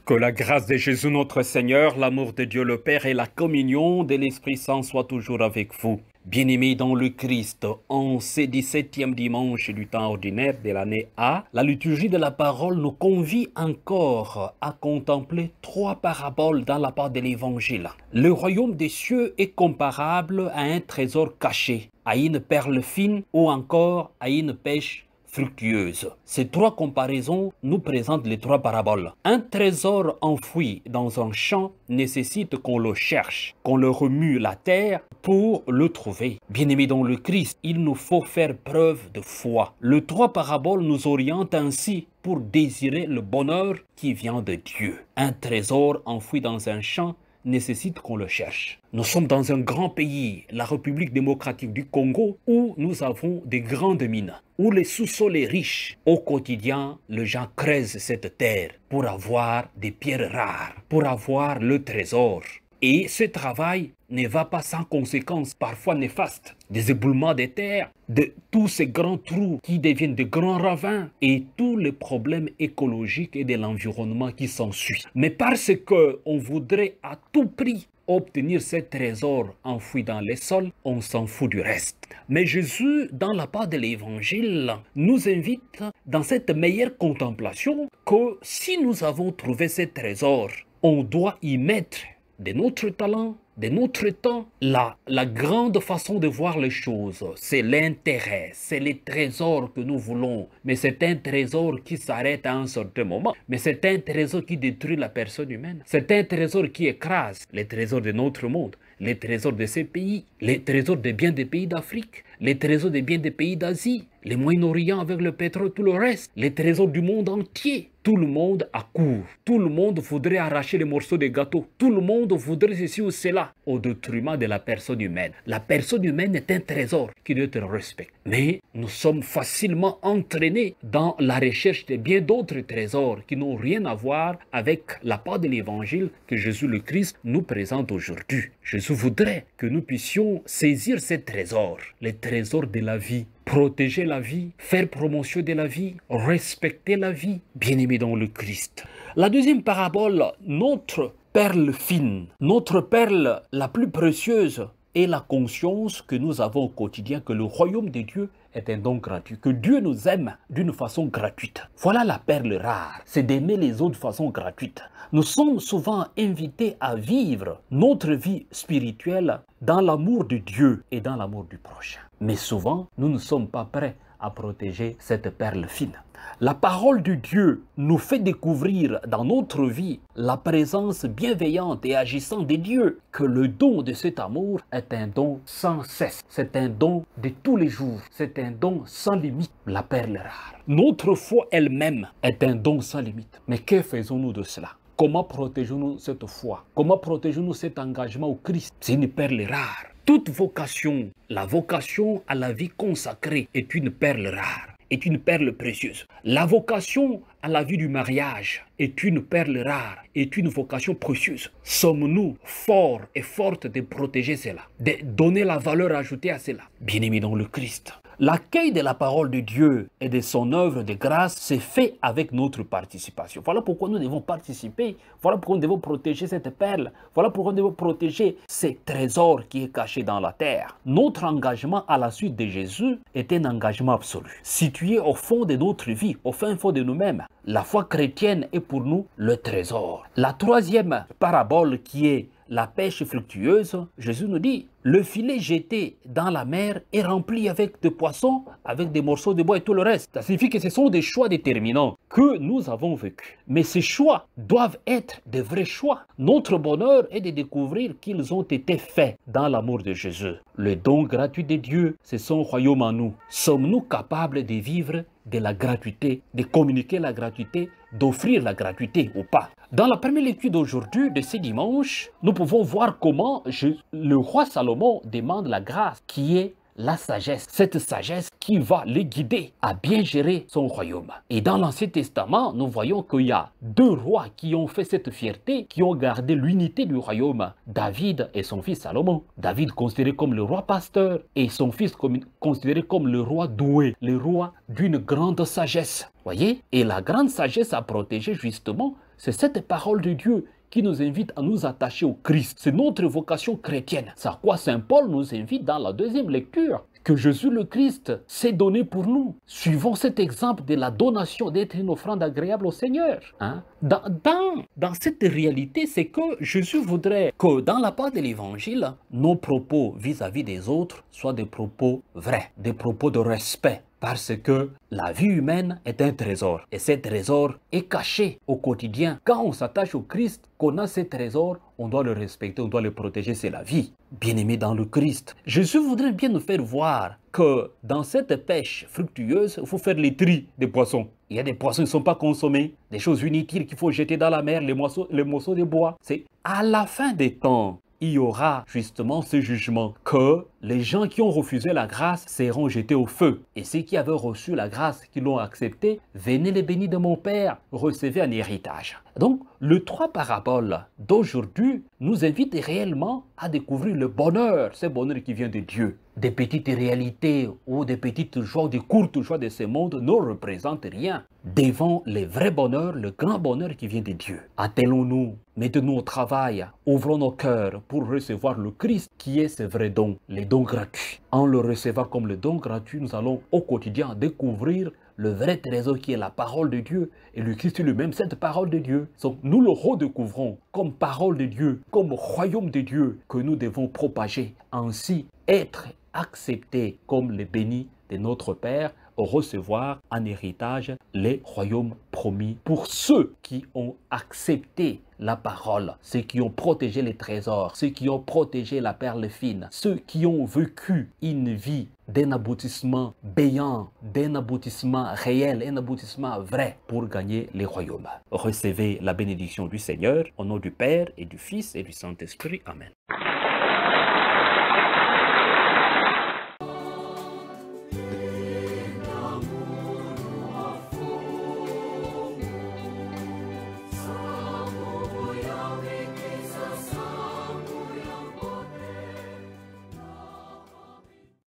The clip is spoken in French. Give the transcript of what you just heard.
Que la grâce de Jésus notre Seigneur, l'amour de Dieu le Père et la communion de l'Esprit Saint soient toujours avec vous. Bien-aimés dans le Christ, en ce 17e dimanche du temps ordinaire de l'année A, la liturgie de la parole nous convie encore à contempler 3 paraboles dans la part de l'Évangile. Le royaume des cieux est comparable à un trésor caché, à une perle fine ou encore à une pêche fructueuse. Ces 3 comparaisons nous présentent les 3 paraboles. Un trésor enfoui dans un champ nécessite qu'on le cherche, qu'on le remue la terre pour le trouver. Bien-aimés dans le Christ, il nous faut faire preuve de foi. Les 3 paraboles nous orientent ainsi pour désirer le bonheur qui vient de Dieu. Un trésor enfoui dans un champ nécessite qu'on le cherche. Nous sommes dans un grand pays, la République démocratique du Congo, où nous avons des grandes mines, où les sous-sols est riche. Au quotidien, les gens creusent cette terre pour avoir des pierres rares, pour avoir le trésor. Et ce travail ne va pas sans conséquences parfois néfastes. Des éboulements de terre, de tous ces grands trous qui deviennent de grands ravins et tous les problèmes écologiques et de l'environnement qui s'ensuit. Mais parce qu'on voudrait à tout prix obtenir ce trésor enfoui dans les sols, on s'en fout du reste. Mais Jésus, dans la part de l'Évangile, nous invite dans cette meilleure contemplation que si nous avons trouvé ce trésor, on doit y mettre de notre talent, de notre temps. La grande façon de voir les choses, c'est l'intérêt, c'est les trésors que nous voulons. Mais c'est un trésor qui s'arrête à un certain moment. Mais c'est un trésor qui détruit la personne humaine. C'est un trésor qui écrase les trésors de notre monde, les trésors de ces pays, les trésors des biens des pays d'Afrique, les trésors des biens des pays d'Asie, les Moyen-Orient avec le pétrole, tout le reste, les trésors du monde entier. Tout le monde accourt. Tout le monde voudrait arracher les morceaux de gâteau. Tout le monde voudrait ceci ou cela au détriment de la personne humaine. La personne humaine est un trésor qui doit être respecté. Mais nous sommes facilement entraînés dans la recherche de bien d'autres trésors qui n'ont rien à voir avec la part de l'Évangile que Jésus le Christ nous présente aujourd'hui. Jésus voudrait que nous puissions saisir ces trésors, les trésors de la vie. Protéger la vie, faire promotion de la vie, respecter la vie, bien-aimés dans le Christ. La deuxième parabole, notre perle fine, notre perle la plus précieuse est la conscience que nous avons au quotidien que le royaume de Dieu est un don gratuit, que Dieu nous aime d'une façon gratuite. Voilà la perle rare, c'est d'aimer les autres de façon gratuite. Nous sommes souvent invités à vivre notre vie spirituelle dans l'amour de Dieu et dans l'amour du prochain. Mais souvent, nous ne sommes pas prêts à protéger cette perle fine. La parole de Dieu nous fait découvrir dans notre vie la présence bienveillante et agissante de Dieu, que le don de cet amour est un don sans cesse, c'est un don de tous les jours, c'est un don sans limite, la perle rare. Notre foi elle-même est un don sans limite. Mais que faisons-nous de cela? Comment protégeons-nous cette foi? Comment protégeons-nous cet engagement au Christ? C'est une perle rare. Toute vocation, la vocation à la vie consacrée est une perle rare, est une perle précieuse. La vocation à la vie du mariage est une perle rare, est une vocation précieuse. Sommes-nous forts et fortes de protéger cela, de donner la valeur ajoutée à cela? Bien-aimés dans le Christ, l'accueil de la parole de Dieu et de son œuvre de grâce s'est fait avec notre participation. Voilà pourquoi nous devons participer. Voilà pourquoi nous devons protéger cette perle. Voilà pourquoi nous devons protéger ces trésors qui est caché dans la terre. Notre engagement à la suite de Jésus est un engagement absolu, situé au fond de notre vie, au fin fond de nous-mêmes. La foi chrétienne est pour nous le trésor. La troisième parabole qui est la pêche fructueuse, Jésus nous dit, le filet jeté dans la mer est rempli avec des poissons, avec des morceaux de bois et tout le reste. Ça signifie que ce sont des choix déterminants que nous avons vécus. Mais ces choix doivent être de vrais choix. Notre bonheur est de découvrir qu'ils ont été faits dans l'amour de Jésus. Le don gratuit de Dieu, c'est son royaume en nous. Sommes-nous capables de vivre de la gratuité, de communiquer la gratuité, d'offrir la gratuité ou pas. Dans la première lecture d'aujourd'hui, de ce dimanche, nous pouvons voir comment le roi Salomon demande la grâce qui est la sagesse, cette sagesse qui va le guider à bien gérer son royaume. Et dans l'Ancien Testament, nous voyons qu'il y a deux rois qui ont fait cette fierté, qui ont gardé l'unité du royaume, David et son fils Salomon. David considéré comme le roi pasteur et son fils considéré comme le roi doué, le roi d'une grande sagesse. Voyez? Et la grande sagesse à protéger justement, c'est cette parole de Dieu qui nous invite à nous attacher au Christ. C'est notre vocation chrétienne. C'est à quoi Saint Paul nous invite dans la deuxième lecture, que Jésus le Christ s'est donné pour nous. Suivons cet exemple de la donation, d'être une offrande agréable au Seigneur. Hein? Dans cette réalité, c'est que Jésus voudrait que dans la part de l'Évangile, nos propos vis-à-vis des autres soient des propos vrais, des propos de respect. Parce que la vie humaine est un trésor. Et ce trésor est caché au quotidien. Quand on s'attache au Christ, qu'on a ce trésor, on doit le respecter, on doit le protéger, c'est la vie. Bien-aimé dans le Christ. Jésus voudrait bien nous faire voir que dans cette pêche fructueuse, il faut faire les tri des poissons. Il y a des poissons qui ne sont pas consommés, des choses inutiles qu'il faut jeter dans la mer, les morceaux de bois. C'est à la fin des temps. Il y aura justement ce jugement que les gens qui ont refusé la grâce seront jetés au feu. Et ceux qui avaient reçu la grâce, qui l'ont acceptée, venez les bénis de mon Père, recevez un héritage. Donc, les trois paraboles d'aujourd'hui nous invitent réellement à découvrir le bonheur, ce bonheur qui vient de Dieu. Des petites réalités ou des petites joies, des courtes joies de ce monde ne représentent rien devant les vrais bonheurs, le grand bonheur qui vient de Dieu. Attelons-nous, mettons-nous au travail, ouvrons nos cœurs pour recevoir le Christ qui est ce vrai don, les dons gratuits. En le recevant comme le don gratuit, nous allons au quotidien découvrir le vrai trésor qui est la parole de Dieu et le Christ lui-même, cette parole de Dieu. Donc nous le redécouvrons comme parole de Dieu, comme royaume de Dieu que nous devons propager. Ainsi, être accepté comme les bénis de notre Père, recevoir en héritage les royaumes promis pour ceux qui ont accepté la parole, ceux qui ont protégé les trésors, ceux qui ont protégé la perle fine, ceux qui ont vécu une vie d'un aboutissement béant, d'un aboutissement réel, un aboutissement vrai pour gagner les royaumes. Recevez la bénédiction du Seigneur au nom du Père et du Fils et du Saint-Esprit. Amen.